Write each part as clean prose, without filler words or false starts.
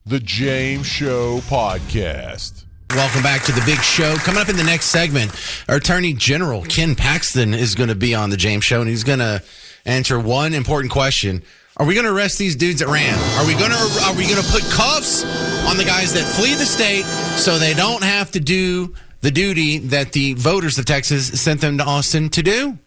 The James Show Podcast. Welcome back to the big show. Coming up in the next segment, our Attorney General Ken Paxton is going to be on the James Show, and he's going to answer one important question. Are we going to arrest these dudes at Ram? Are we going to put cuffs on the guys that flee the state so they don't have to do the duty that the voters of Texas sent them to Austin to do?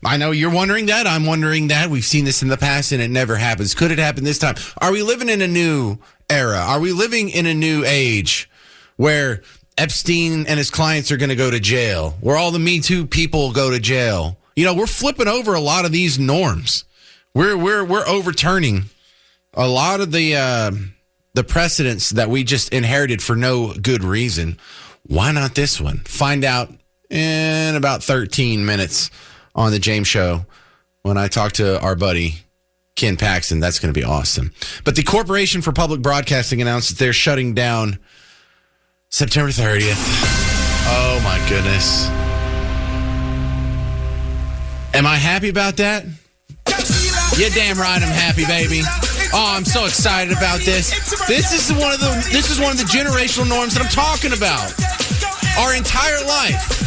I know you're wondering that. I'm wondering that. We've seen this in the past, and it never happens. Could it happen this time? Are we living in a new era? Are we living in a new age where Epstein and his clients are going to go to jail, where all the Me Too people go to jail? You know, we're flipping over a lot of these norms. We're overturning a lot of the precedents that we just inherited for no good reason. Why not this one? Find out in about 13 minutes on the James Show when I talk to our buddy Ken Paxton. That's going to be awesome. But the Corporation for Public Broadcasting announced that they're shutting down September 30th. Oh, my goodness. Am I happy about that? Yeah, damn right I'm happy, baby. Oh, I'm so excited about this. This is one of the generational norms that I'm talking about. Our entire life.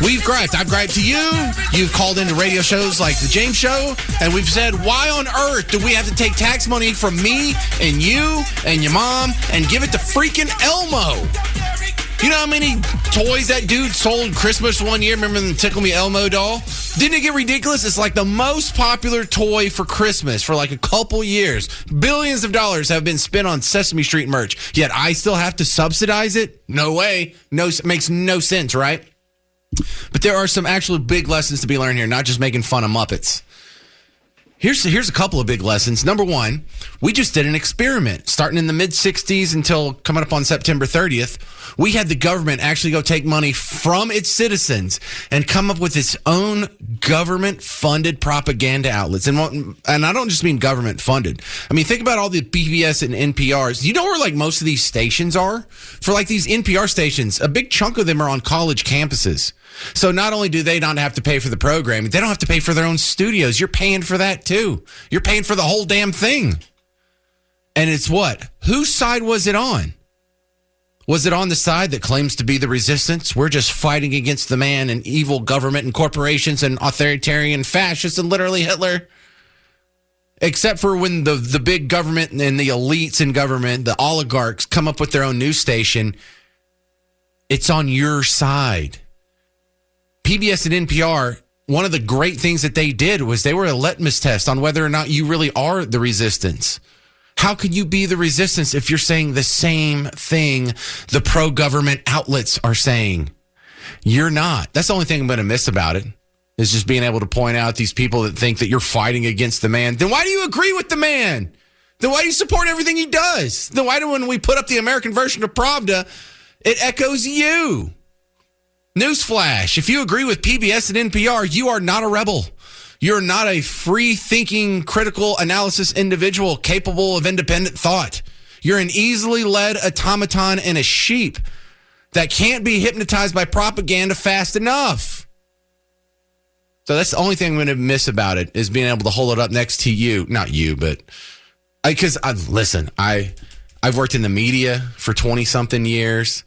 We've griped. I've griped to you. You've called into radio shows like the James Show, and we've said, why on earth do we have to take tax money from me and you and your mom and give it to freaking Elmo? You know how many toys that dude sold Christmas one year? Remember the Tickle Me Elmo doll? Didn't it get ridiculous? It's like the most popular toy for Christmas for like a couple years. Billions of dollars have been spent on Sesame Street merch, yet I still have to subsidize it? No way. No, makes no sense, right? But there are some actually big lessons to be learned here, not just making fun of Muppets. Here's a couple of big lessons. Number one, we just did an experiment starting in the mid-'60s until coming up on September 30th. We had the government actually go take money from its citizens and come up with its own government-funded propaganda outlets. And I don't just mean government-funded. I mean, think about all the PBS and NPRs. You know where like most of these stations are? For like these NPR stations, a big chunk of them are on college campuses. So not only do they not have to pay for the programming, they don't have to pay for their own studios. You're paying for that too. You're paying for the whole damn thing. And it's what? Whose side was it on? Was it on the side that claims to be the resistance? We're just fighting against the man and evil government and corporations and authoritarian fascists and literally Hitler. Except for when the big government and the elites in government, the oligarchs, come up with their own news station, it's on your side. PBS and NPR, one of the great things that they did was they were a litmus test on whether or not you really are the resistance. How could you be the resistance if you're saying the same thing the pro-government outlets are saying? You're not. That's the only thing I'm going to miss about it, is just being able to point out these people that think that you're fighting against the man. Then why do you agree with the man? Then why do you support everything he does? Then why do when we put up the American version of Pravda, it echoes you? Newsflash, if you agree with PBS and NPR, you are not a rebel. You're not a free-thinking, critical analysis individual capable of independent thought. You're an easily led automaton and a sheep that can't be hypnotized by propaganda fast enough. So that's the only thing I'm going to miss about it, is being able to hold it up next to you. Not you, but because listen, I've worked in the media for 20-something years.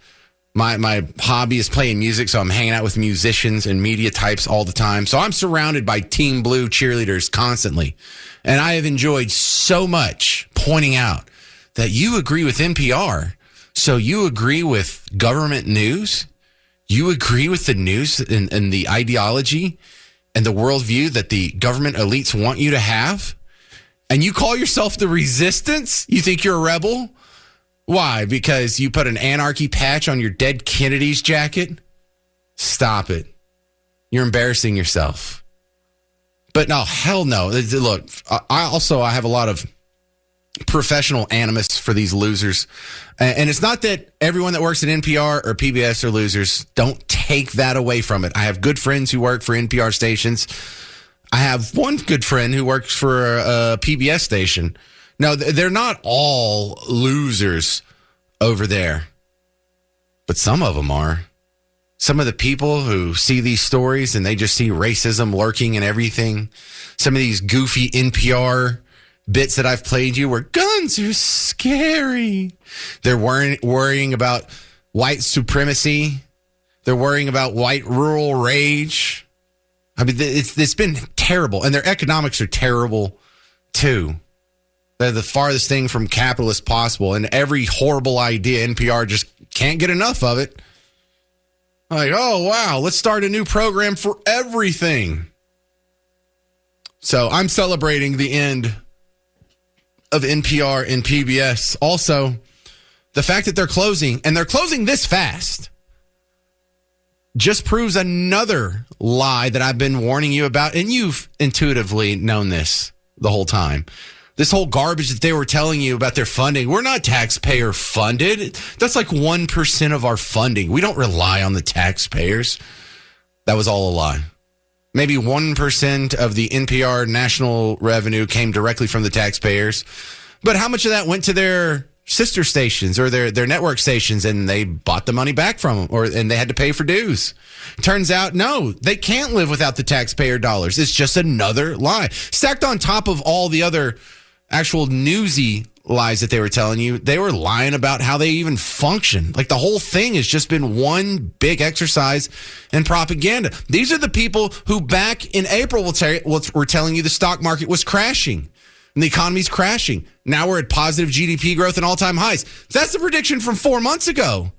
My hobby is playing music, so I'm hanging out with musicians and media types all the time. So I'm surrounded by Team Blue cheerleaders constantly. And I have enjoyed so much pointing out that you agree with NPR. So you agree with government news? You agree with the news and the ideology and the worldview that the government elites want you to have? And you call yourself the resistance? You think you're a rebel? Why? Because you put an anarchy patch on your dead Kennedy's jacket? Stop it. You're embarrassing yourself. But no, hell no. Look, I have a lot of professional animus for these losers. And it's not that everyone that works at NPR or PBS are losers. Don't take that away from it. I have good friends who work for NPR stations. I have one good friend who works for a PBS station. No, they're not all losers over there, but some of them are. Some of the people who see these stories and they just see racism lurking in everything. Some of these goofy NPR bits that I've played you where guns are scary. They're worrying about white supremacy. They're worrying about white rural rage. I mean, it's been terrible. And their economics are terrible, too. They're the farthest thing from capitalist possible. And every horrible idea, NPR just can't get enough of it. Like, oh, wow, let's start a new program for everything. So I'm celebrating the end of NPR and PBS. Also, the fact that they're closing, and they're closing this fast, just proves another lie that I've been warning you about. And you've intuitively known this the whole time. This whole garbage that they were telling you about their funding. We're not taxpayer funded. That's like 1% of our funding. We don't rely on the taxpayers. That was all a lie. Maybe 1% of the NPR national revenue came directly from the taxpayers. But how much of that went to their sister stations or their network stations, and they bought the money back from them, and they had to pay for dues? Turns out, no, they can't live without the taxpayer dollars. It's just another lie. Stacked on top of all the other actual newsy lies that they were telling you, they were lying about how they even function. Like, the whole thing has just been one big exercise in propaganda. These are the people who back in April were telling you the stock market was crashing and the economy's crashing. Now we're at positive GDP growth and all-time highs. That's the prediction from 4 months ago.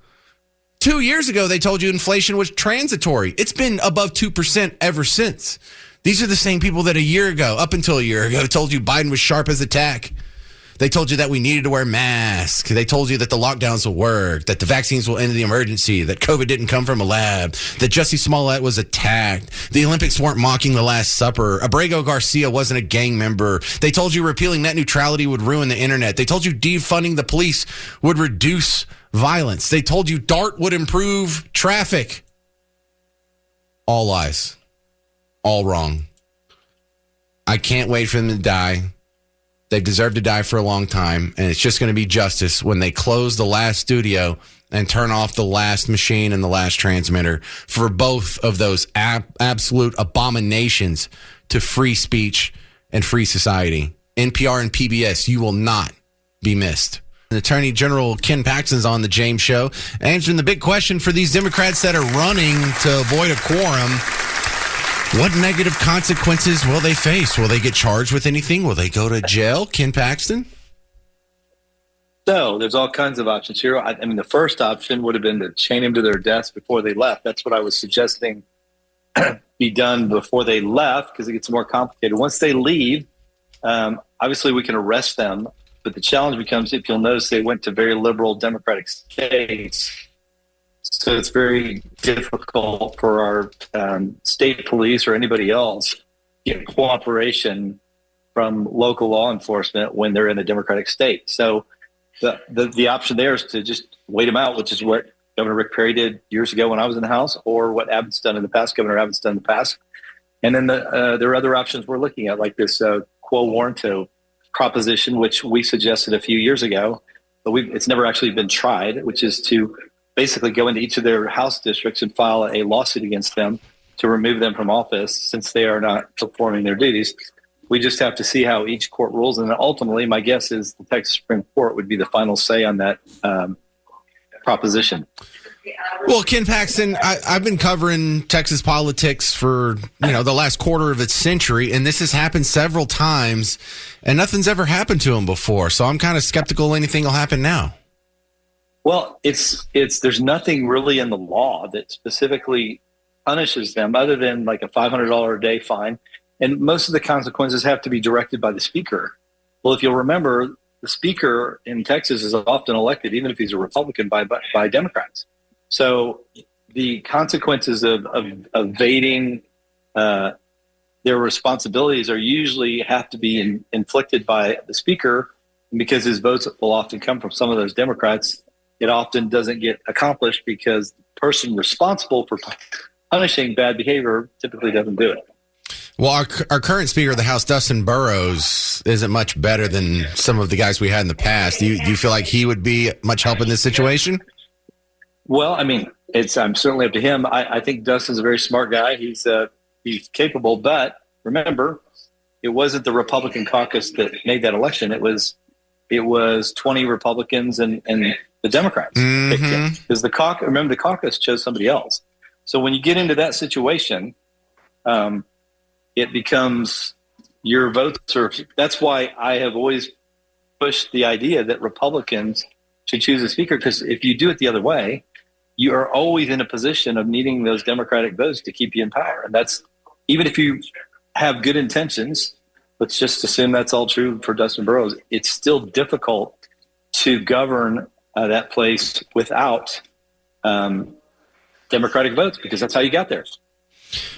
2 years ago, they told you inflation was transitory. It's been above 2% ever since. These are the same people that up until a year ago, told you Biden was sharp as a tack. They told you that we needed to wear masks. They told you that the lockdowns will work, that the vaccines will end the emergency, that COVID didn't come from a lab, that Jussie Smollett was attacked, the Olympics weren't mocking the Last Supper, Abrego Garcia wasn't a gang member. They told you repealing net neutrality would ruin the internet. They told you defunding the police would reduce violence. They told you DART would improve traffic. All lies. All wrong. I can't wait for them to die. They've deserved to die for a long time, and it's just going to be justice when they close the last studio and turn off the last machine and the last transmitter for both of those absolute abominations to free speech and free society. NPR and PBS, you will not be missed. Attorney General Ken Paxton's on the James Show, answering the big question for these Democrats that are running to avoid a quorum. What negative consequences will they face? Will they get charged with anything? Will they go to jail? Ken Paxton? So there's all kinds of options here. I mean, the first option would have been to chain them to their desks before they left. That's what I was suggesting be done before they left, because it gets more complicated. Once they leave, obviously we can arrest them. But the challenge becomes, if you'll notice, they went to very liberal Democratic states. So it's very difficult for our state police or anybody else to get cooperation from local law enforcement when they're in a Democratic state. So the option there is to just wait them out, which is what Governor Rick Perry did years ago when I was in the House, or what Abbott's done in the past, Governor Abbott's done in the past. And then there are other options we're looking at, like this quo warranto proposition, which we suggested a few years ago, but it's never actually been tried, which is to basically go into each of their House districts and file a lawsuit against them to remove them from office since they are not performing their duties. We just have to see how each court rules. And ultimately, my guess is the Texas Supreme Court would be the final say on that proposition. Well, Ken Paxton, I've been covering Texas politics for the last quarter of its century, and this has happened several times, and nothing's ever happened to them before. So I'm kind of skeptical anything will happen now. Well, there's nothing really in the law that specifically punishes them other than like a $500 a day fine. And most of the consequences have to be directed by the speaker. Well, if you'll remember, the speaker in Texas is often elected, even if he's a Republican, by Democrats. So the consequences of evading their responsibilities are usually have to be inflicted by the speaker. And because his votes will often come from some of those Democrats, it often doesn't get accomplished because the person responsible for punishing bad behavior typically doesn't do it. Well, our current Speaker of the House, Dustin Burrows, isn't much better than some of the guys we had in the past. Do you feel like he would be much help in this situation? Well, I mean, I'm certainly up to him. I think Dustin's a very smart guy. He's capable, but remember, it wasn't the Republican caucus that made that election. It was 20 Republicans and the Democrats picked him. Because the caucus chose somebody else. So when you get into that situation, it becomes your votes are. That's why I have always pushed the idea that Republicans should choose a speaker, because if you do it the other way, you are always in a position of needing those Democratic votes to keep you in power. And that's, even if you have good intentions, let's just assume that's all true for Dustin Burrows, it's still difficult to govern that place without Democratic votes, because that's how you got there.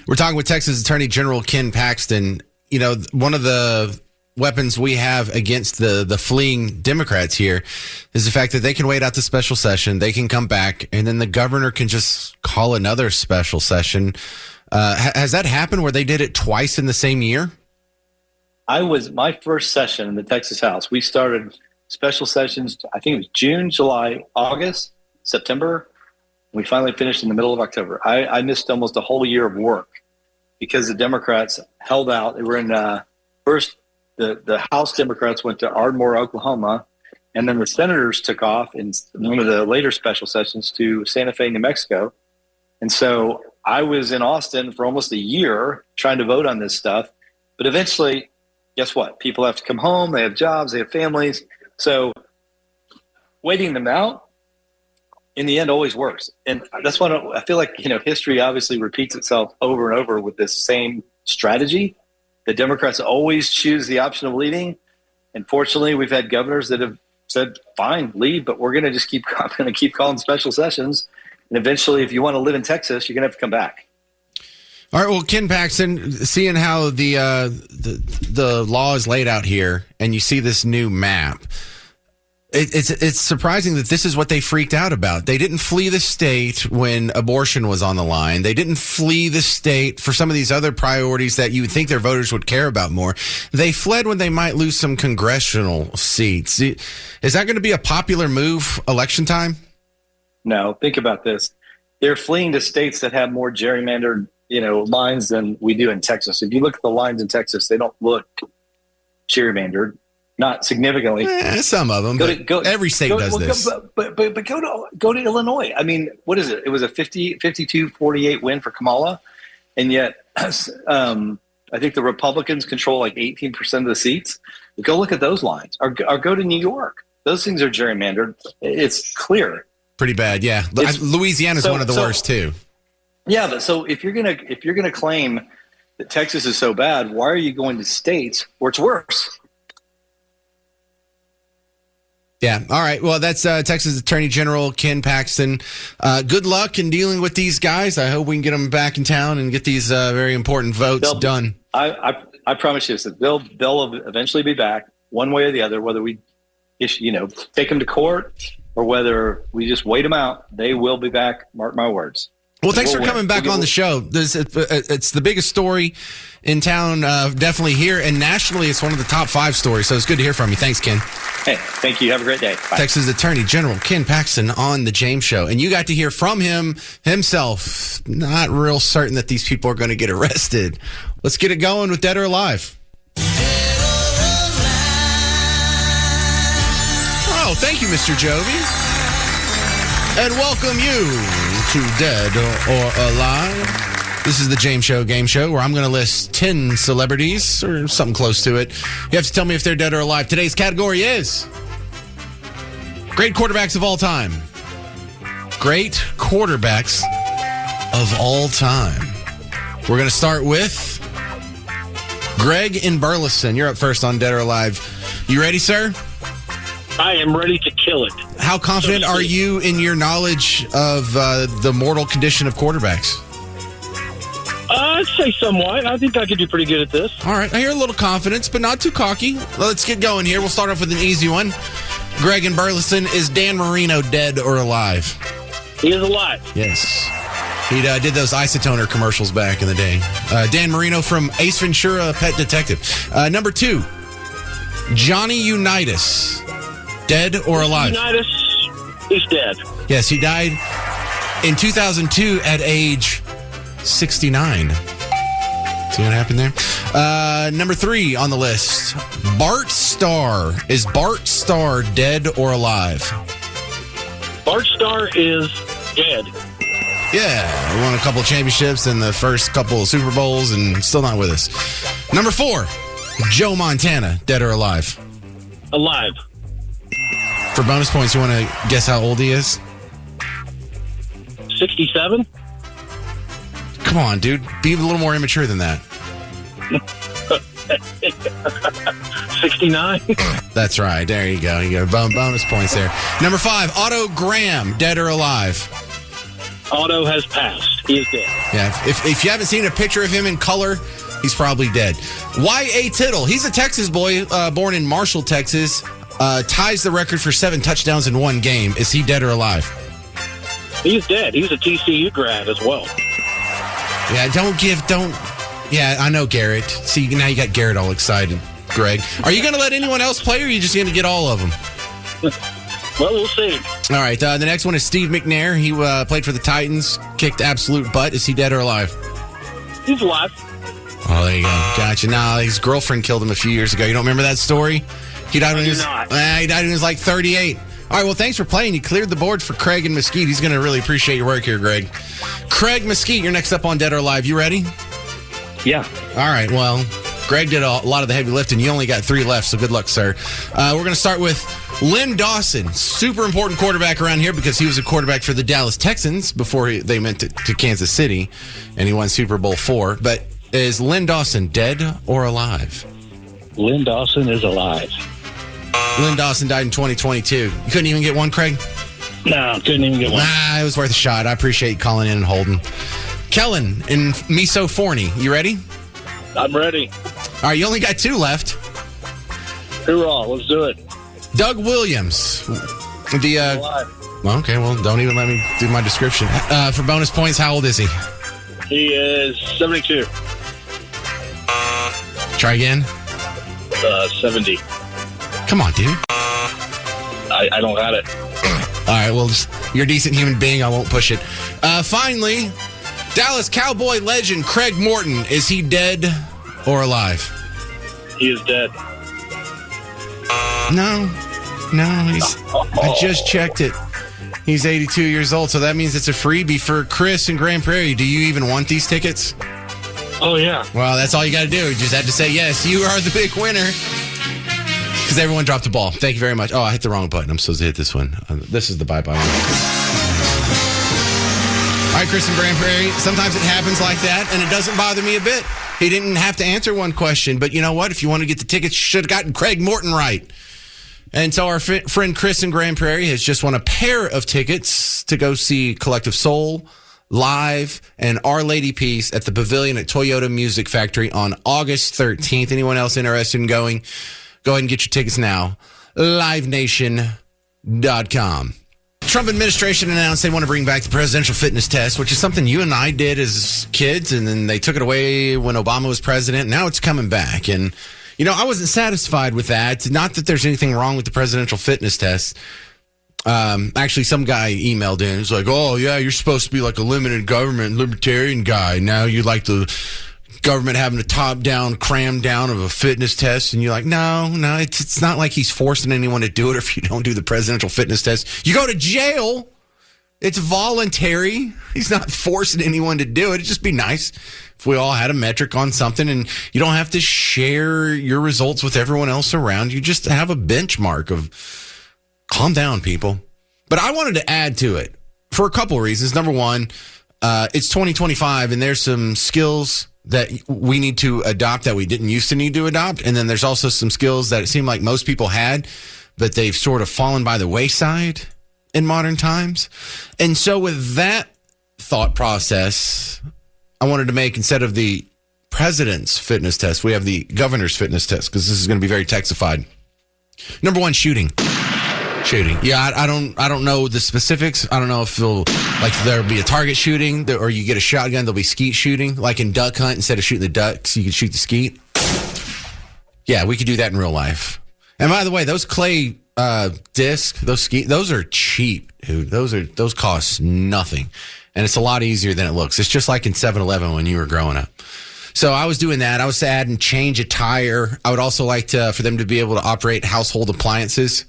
We're talking with Texas Attorney General Ken Paxton. You know, one of the weapons we have against the fleeing Democrats here is the fact that they can wait out the special session, they can come back, and then the governor can just call another special session. Has that happened where they did it twice in the same year? My first session in the Texas House, we started special sessions, I think it was June, July, August, September. We finally finished in the middle of October. I missed almost a whole year of work because the Democrats held out. They were in first, the House Democrats went to Ardmore, Oklahoma, and then the senators took off in one of the later special sessions to Santa Fe, New Mexico. And so I was in Austin for almost a year trying to vote on this stuff. But eventually, guess what? People have to come home. They have jobs. They have families. So waiting them out, in the end, always works. And that's why I feel like, history obviously repeats itself over and over with this same strategy. The Democrats always choose the option of leaving. And fortunately, we've had governors that have said, fine, leave, but we're going to just keep calling special sessions. And eventually, if you want to live in Texas, you're going to have to come back. All right. Well, Ken Paxton, seeing how the law is laid out here, and you see this new map, it's surprising that this is what they freaked out about. They didn't flee the state when abortion was on the line. They didn't flee the state for some of these other priorities that you would think their voters would care about more. They fled when they might lose some congressional seats. Is that going to be a popular move election time? No. Think about this. They're fleeing to states that have more gerrymandered lines than we do in Texas. If you look at the lines in Texas, they don't look gerrymandered, not significantly. Some of them, every state does this. But go to Illinois. I mean, what is it? It was a 52-48 win for Kamala, and yet I think the Republicans control like 18% of the seats. Go look at those lines, or go to New York. Those things are gerrymandered. It's clear. Pretty bad, yeah. Louisiana's one of the worst too. Yeah, but so if you're gonna claim that Texas is so bad, why are you going to states where it's worse? Yeah. All right. Well, that's Texas Attorney General Ken Paxton. Good luck in dealing with these guys. I hope we can get them back in town and get these very important votes done. I promise you that they'll eventually be back one way or the other, whether we take them to court or whether we just wait them out. They will be back. Mark my words. Well, thanks for coming back on the show. It's the biggest story in town, definitely here, and nationally, it's one of the top 5 stories. So it's good to hear from you. Thanks, Ken. Hey, thank you. Have a great day. Bye. Texas Attorney General Ken Paxton on the James Show, and you got to hear from him himself. Not real certain that these people are going to get arrested. Let's get it going with Dead or Alive. Oh, thank you, Mr. Jovi. And welcome you to Dead or Alive. This is the James Show game show where I'm going to list 10 celebrities or something close to it. You have to tell me if they're dead or alive. Today's category is great quarterbacks of all time. Great quarterbacks of all time. We're going to start with Greg in Burleson. You're up first on Dead or Alive. You ready, sir? I am ready to kill it. How confident are you in your knowledge of the mortal condition of quarterbacks? I'd say somewhat. I think I could do pretty good at this. All right. I hear a little confidence, but not too cocky. Let's get going here. We'll start off with an easy one. Greg in Burleson, is Dan Marino dead or alive? He is alive. Yes. He did those isotoner commercials back in the day. Dan Marino from Ace Ventura, Pet Detective. Number 2, Johnny Unitas. Dead or alive? Unitas, he's dead. Yes, he died in 2002 at age 69. See what happened there? Number 3 on the list, Bart Starr. Is Bart Starr dead or alive? Bart Starr is dead. Yeah, won a couple of championships and the first couple of Super Bowls and still not with us. Number 4, Joe Montana, dead or alive? Alive. For bonus points, you want to guess how old he is? 67? Come on, dude. Be a little more immature than that. 69? That's right. There you go. You got bonus points there. Number 5, Otto Graham, dead or alive? Otto has passed. He is dead. Yeah, if you haven't seen a picture of him in color, he's probably dead. Y.A. Tittle, he's a Texas boy, born in Marshall, Texas, ties the record for 7 touchdowns in one game. Is he dead or alive? He's dead. He's a TCU grad as well. Yeah, Yeah, I know Garrett. See, now you got Garrett all excited, Greg. Are you going to let anyone else play, or are you just going to get all of them? Well, we'll see. All right, the next one is Steve McNair. He played for the Titans, kicked absolute butt. Is he dead or alive? He's alive. Oh, there you go. Gotcha. Now, his girlfriend killed him a few years ago. You don't remember that story? He died when he was like 38. All right, well, thanks for playing. You cleared the board for Craig and Mesquite. He's going to really appreciate your work here, Greg. Craig Mesquite, you're next up on Dead or Alive. You ready? Yeah. All right, well, Greg did a lot of the heavy lifting. You only got 3 left, so good luck, sir. We're going to start with Lynn Dawson, super important quarterback around here because he was a quarterback for the Dallas Texans before they went to Kansas City, and he won Super Bowl 4. But is Lynn Dawson dead or alive? Lynn Dawson is alive. Lynn Dawson died in 2022. You couldn't even get one, Craig? No, couldn't even get one. It was worth a shot. I appreciate you calling in and holding. Kellen in Miso Forney, you ready? I'm ready. All right, you only got 2 left. Hoorah, let's do it. Doug Williams. Well, okay, well, don't even let me do my description. For bonus points, how old is he? He is 72. Try again. 70. Come on, dude. I don't got it. All right, well, you're a decent human being. I won't push it. Finally, Dallas Cowboy legend Craig Morton. Is he dead or alive? He is dead. No, I just checked it. He's 82 years old, so that means it's a freebie for Chris in Grand Prairie. Do you even want these tickets? Oh, yeah. Well, that's all you got to do. You just had to say yes. You are the big winner. Because everyone dropped the ball. Thank you very much. Oh, I hit the wrong button. I'm supposed to hit this one. This is the bye-bye one. All right, Chris in Grand Prairie. Sometimes it happens like that, and it doesn't bother me a bit. He didn't have to answer one question, but you know what? If you want to get the tickets, you should have gotten Craig Morton right. And so our friend Chris in Grand Prairie has just won a pair of tickets to go see Collective Soul live and Our Lady Peace at the Pavilion at Toyota Music Factory on August 13th. Anyone else interested in going? Go ahead and get your tickets now. LiveNation.com. Trump administration announced they want to bring back the presidential fitness test, which is something you and I did as kids, and then they took it away when Obama was president. Now it's coming back. And, you know, I wasn't satisfied with that. Not that there's anything wrong with the presidential fitness test. Actually, some guy emailed in. It's like, oh, yeah, you're supposed to be like a limited government libertarian guy. Now you like the government having a top-down, cram-down of a fitness test. And you're like, no, it's not like he's forcing anyone to do it. Or if you don't do the presidential fitness test, you go to jail. It's voluntary. He's not forcing anyone to do it. It'd just be nice if we all had a metric on something and you don't have to share your results with everyone else around. You just have a benchmark of calm down, people. But I wanted to add to it for a couple of reasons. Number one, it's 2025 and there's some skills that we need to adopt that we didn't used to need to adopt. And then there's also some skills that it seemed like most people had, but they've sort of fallen by the wayside in modern times. And so with that thought process, I wanted to make, instead of the president's fitness test, we have the governor's fitness test, because this is going to be very texified. Number one, shooting. Yeah, I don't know the specifics. I don't know if there'll be a target shooting, or you get a shotgun, there'll be skeet shooting. Like in duck hunt, instead of shooting the ducks, you can shoot the skeet. Yeah, we could do that in real life. And by the way, those clay discs, those skeet, those are cheap, dude. Those cost nothing. And it's a lot easier than it looks. It's just like in 7-Eleven when you were growing up. So I was doing that. I was adding change a tire. I would also like for them to be able to operate household appliances.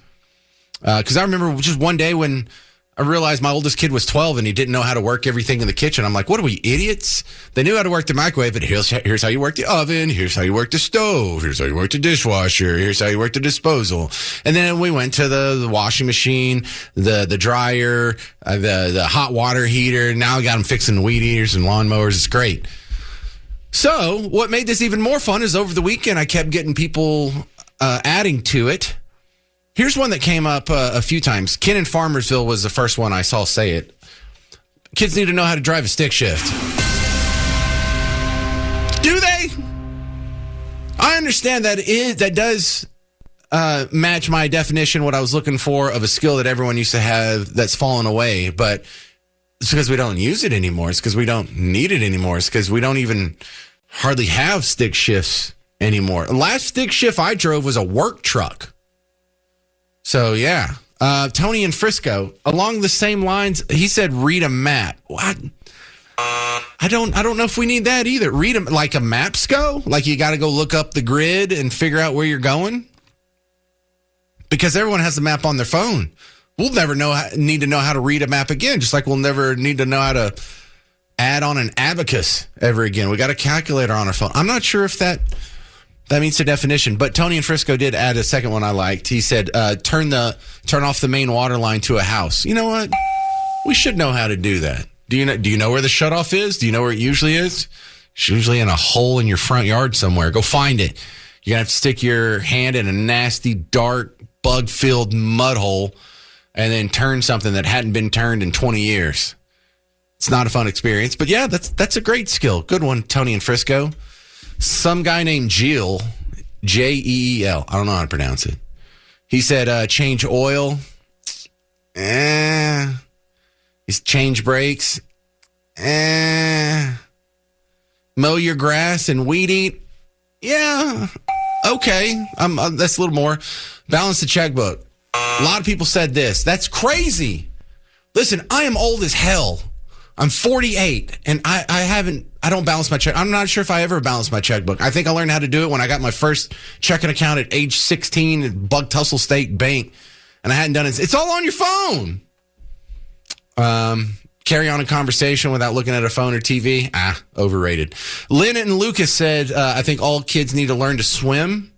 Because I remember just one day when I realized my oldest kid was 12 and he didn't know how to work everything in the kitchen. I'm like, what are we, idiots? They knew how to work the microwave, but here's how you work the oven. Here's how you work the stove. Here's how you work the dishwasher. Here's how you work the disposal. And then we went to the washing machine, the dryer, the hot water heater. Now I got them fixing weed eaters and lawnmowers. It's great. So what made this even more fun is over the weekend, I kept getting people adding to it. Here's one that came up a few times. Ken in Farmersville was the first one I saw say it. Kids need to know how to drive a stick shift. Do they? I understand that does match my definition, what I was looking for of a skill that everyone used to have that's fallen away. But it's because we don't use it anymore. It's because we don't need it anymore. It's because we don't even hardly have stick shifts anymore. The last stick shift I drove was a work truck. So, yeah. Tony in Frisco, along the same lines, he said, read a map. What? I don't know if we need that either. Read like a maps go? Like you got to go look up the grid and figure out where you're going? Because everyone has the map on their phone. We'll never need to know how to read a map again, just like we'll never need to know how to add on an abacus ever again. We got a calculator on our phone. I'm not sure if that meets the definition, but Tony in Frisco did add a second one I liked. He said, turn off the main water line to a house. You know what? We should know how to do that. Do you know where the shutoff is? Do you know where it usually is? It's usually in a hole in your front yard somewhere. Go find it. You're going to have to stick your hand in a nasty, dark, bug-filled mud hole and then turn something that hadn't been turned in 20 years. It's not a fun experience, but yeah, that's a great skill. Good one, Tony in Frisco. Some guy named Jill, Jeel, I don't know how to pronounce it. He said, change oil. He's change brakes. Mow your grass and weed eat. Yeah. Okay. That's a little more. Balance the checkbook. A lot of people said this. That's crazy. Listen, I am old as hell. I'm 48 and I don't balance my check. I'm not sure if I ever balanced my checkbook. I think I learned how to do it when I got my first checking account at age 16 at Bug Tussle State Bank, and I hadn't done it. It's all on your phone. Carry on a conversation without looking at a phone or TV. Overrated. Lynn and Lucas said, I think all kids need to learn to swim.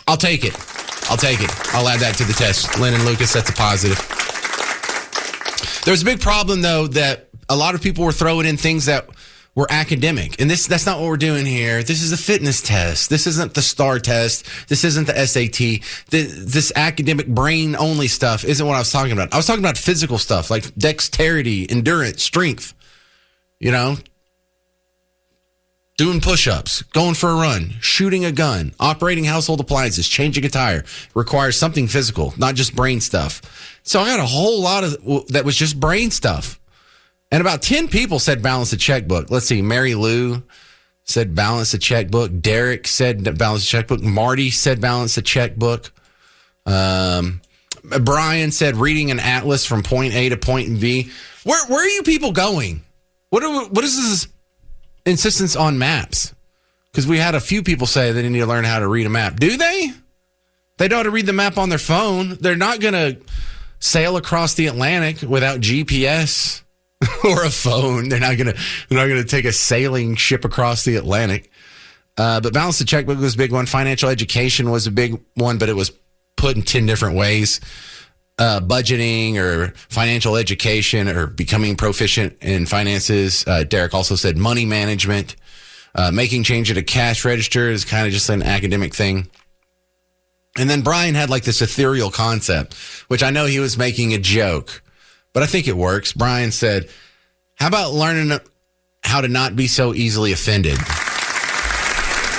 I'll take it. I'll add that to the test. Lynn and Lucas, that's a positive. There's a big problem, though, that a lot of people were throwing in things that were academic. And that's not what we're doing here. This is a fitness test. This isn't the STAR test. This isn't the SAT. This academic brain-only stuff isn't what I was talking about. I was talking about physical stuff like dexterity, endurance, strength. You know, doing push-ups, going for a run, shooting a gun, operating household appliances, changing a tire requires something physical, not just brain stuff. So I got a whole lot of that was just brain stuff. And about 10 people said balance the checkbook. Let's see. Mary Lou said balance the checkbook. Derek said balance the checkbook. Marty said balance the checkbook. Brian said reading an atlas from point A to point B. Where are you people going? What is this insistence on maps? Because we had a few people say they need to learn how to read a map. Do they? They know how to read the map on their phone. They're not going to sail across the Atlantic without GPS or a phone. They're not going to take a sailing ship across the Atlantic. But balance the checkbook was a big one. Financial education was a big one, but it was put in 10 different ways. Budgeting or financial education or becoming proficient in finances. Derek also said money management. Making change at a cash register is kind of just an academic thing. And then Brian had like this ethereal concept, which I know he was making a joke, but I think it works. Brian said, how about learning how to not be so easily offended?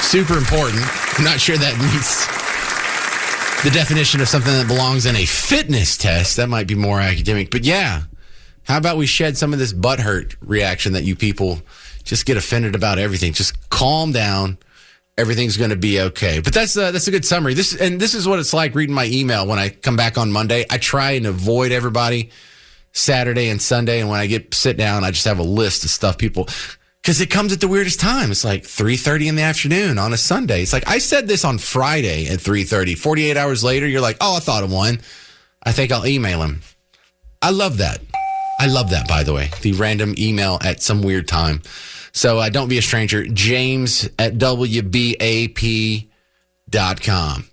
Super important. I'm not sure that meets the definition of something that belongs in a fitness test. That might be more academic, but yeah. How about we shed some of this butthurt reaction that you people just get offended about everything? Just calm down. Everything's going to be okay. But that's a good summary. This is what it's like reading my email when I come back on Monday. I try and avoid everybody Saturday and Sunday, and when I sit down, I just have a list of stuff people. Because it comes at the weirdest time. It's like 3:30 in the afternoon on a Sunday. It's like, I said this on Friday at 3:30. 48 hours later, you're like, oh, I thought of one. I think I'll email him. I love that. I love that, by the way. The random email at some weird time. So don't be a stranger. James@WBAP.com.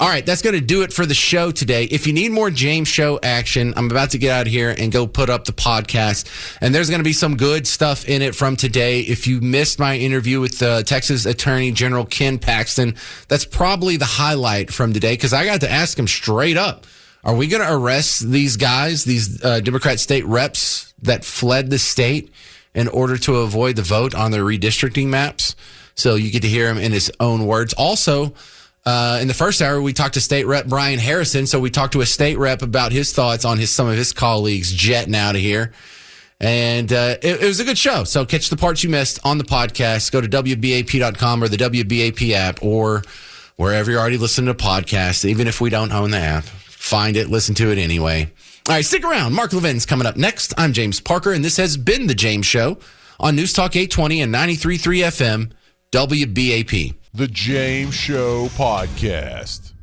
All right, that's going to do it for the show today. If you need more James Show action, I'm about to get out of here and go put up the podcast. And there's going to be some good stuff in it from today. If you missed my interview with Texas Attorney General Ken Paxton, that's probably the highlight from today because I got to ask him straight up, are we going to arrest these guys, these Democrat state reps that fled the state in order to avoid the vote on their redistricting maps? So you get to hear him in his own words. Also, in the first hour, we talked to State Rep Brian Harrison. So we talked to a state rep about his thoughts on some of his colleagues jetting out of here. And it was a good show. So catch the parts you missed on the podcast. Go to WBAP.com or the WBAP app or wherever you're already listening to podcasts, even if we don't own the app. Find it, listen to it anyway. All right, stick around. Mark Levin's coming up next. I'm James Parker, and this has been The James Show on News Talk 820 and 93.3 FM, WBAP. The James Show Podcast.